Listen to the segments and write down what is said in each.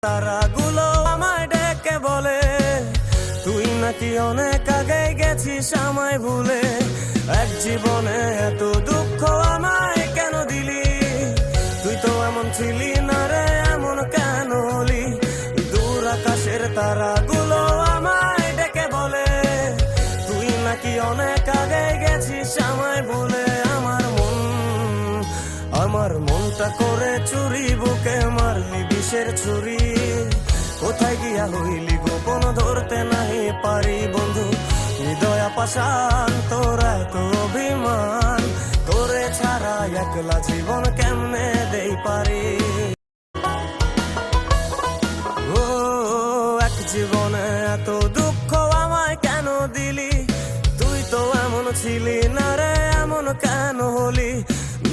তারাগুলো আমায় ডেকে বলে তুই নাকি অনেক আগে গেছিস আমায় ভুলে। এক জীবনে এত দুঃখ আমায় কেন দিলি? তুই তো এমন ছিলি না রে, এমন কেন হলি? দূর আকাশের তারাগুলো আমায় ডেকে বলে তুই নাকি অনেক আগে গেছিস আমায় ভুলে। আমার মনটা করে চুরি, বুকে মারলি বিষের ছুরি। কোথায় গিয়া হইলি গোপন ধরতে নাই পারি বন্ধু। হৃদয় পাষাণ তোর এত অভিমান, তোরে ছাড়া একলা জীবন কেমনে দেই পারি? ও এক জীবনে এত দুঃখ আমায় কেন দিলি? তুই তো এমন ছিলি না রে, এমন কেন হলি?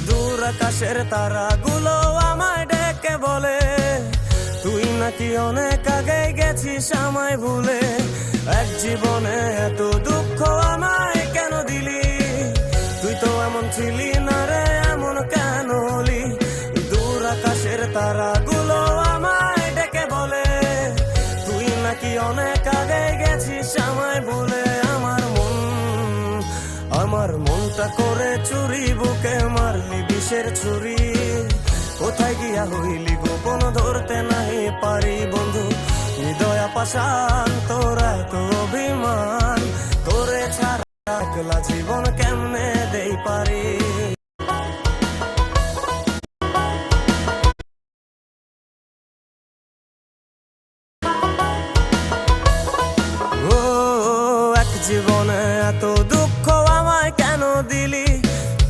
দূর আকাশের তারাগুলো আমায় ডেকে বলে তুই নাকি অনেক আগে গেছিস আমায় ভুলে। এক জীবনে এত দুঃখ আমায় কেন দিলি? তুই তো এমন ছিলি না রে, এমন কেন হলি? দূর আকাশের তারাগুলো আমায় ডেকে বলে তুই নাকি অনেক আগে গেছিস আমায় ভুলে। আমার মনটা করে চুরি, বুকে মারলি বিষের ছুরি। কোথায় গিয়া হইলি গোপন ধরতে নাই পারি বন্ধু। হৃদয় পাষাণ তোর এত অভিমান, তোরে ছাড়া একলা জীবন কেমনে দেই পারি? ও এক জীবনে এত দুঃখ আমায় কেন দিলি?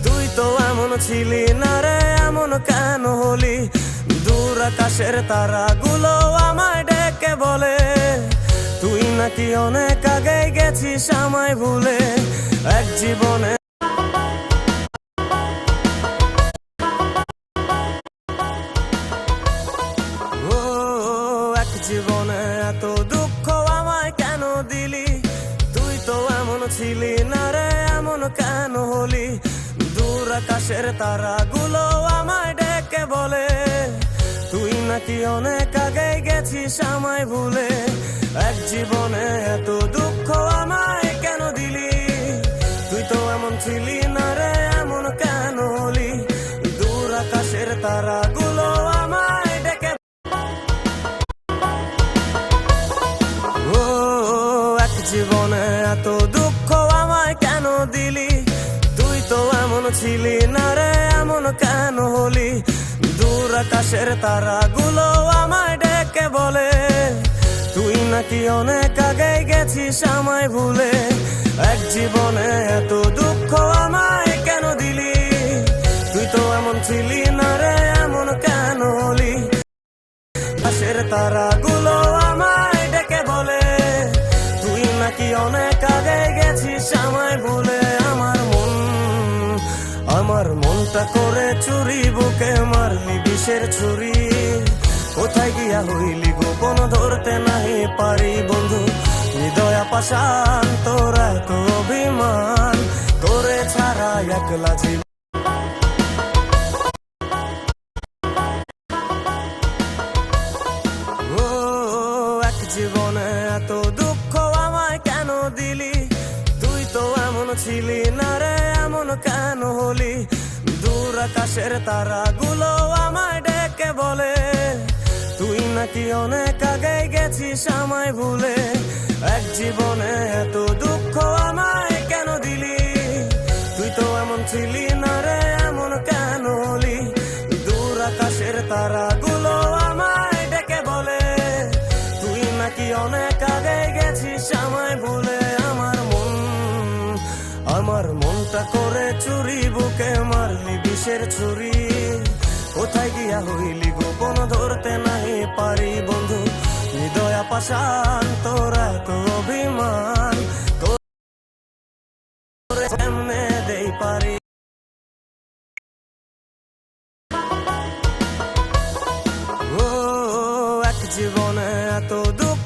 তুই তো এমন ছিলি না রে, এমন কেন হলি? দূর আকাশের তারাগুলো আমায় ডেকে বলে তুই নাকি অনেক আগে গেছিস আমায় ভুলে। এক জীবনে ও এক জীবনে এত দুঃখ আমায় কেন দিলি? তুই তো এমন ছিলি না রে, এমন কেন হলি? দূর আকাশের তারাগুলো আমায় ডেকে বলে তুই নাকি অনেক আগে গেছিস আমায় ভুলে। এক জীবনে এত দুঃখ আমায় কেন দিলি? তুই তো এমন ছিলি না রে, এমন কেন হলি? দূর আকাশের তারাগুলো আমায় ডেকে ও এক জীবনে এত দুঃখ আমায় কেন দিলি? তুই তো এমন ছিলি না রে, এমন কেন হলি? দূর আকাশের তারাগুলো আমায় ডেকে বলে তুই নাকি অনেক আগে গেছিস আমায় ভুলে। এক জীবনে এত দুঃখ আমায় কেন দিলি? তুই তো এমন ছিলি না রে, এমন কেন হলি? আকাশের তারাগুলো আমায় ডেকে বলে তুই নাকি অনেক আগে গেছিস আমায় ভুলে। আমার মনটা করে চুরি, বুকে মারলি বিষের ছুরি। কোথায় গিয়া হইলি গোপন ধরতে নাই পারি বন্ধু। হৃদয় পাষাণ তোর এত অভিমান, তোরে ছাড়া একলা জীবন ও এক জীবনে এত দুঃখ আমায় কেন দিলি? তুই তো এমন ছিলি না রে, এমন কেন হলি? দূর আকাশের তারাগুলো আমায় ডেকে বলে তুই নাকি অনেক আগে গেছিস আমায় ভুলে। এক জীবনে এত দুঃখ আমায় কেন দিলি? তুই তো এমন ছিলি না রে, এমন কেন হলি? দূর আকাশের তারাগুলো আমায় ডেকে বলে তুই নাকি অনেক আগে গেছিস আমায় ভুলে। আমার মনটা করে চুরি, বুকে মারলি বিষের ছুরি। কোথায় গিয়া হইলি গোপন ধরতে নাই পারি বন্ধু। হৃদয় পাষাণ তোর এত অভিমান, তোরে কেমনে দেই পারি? ও এক জীবনে এত দুঃখ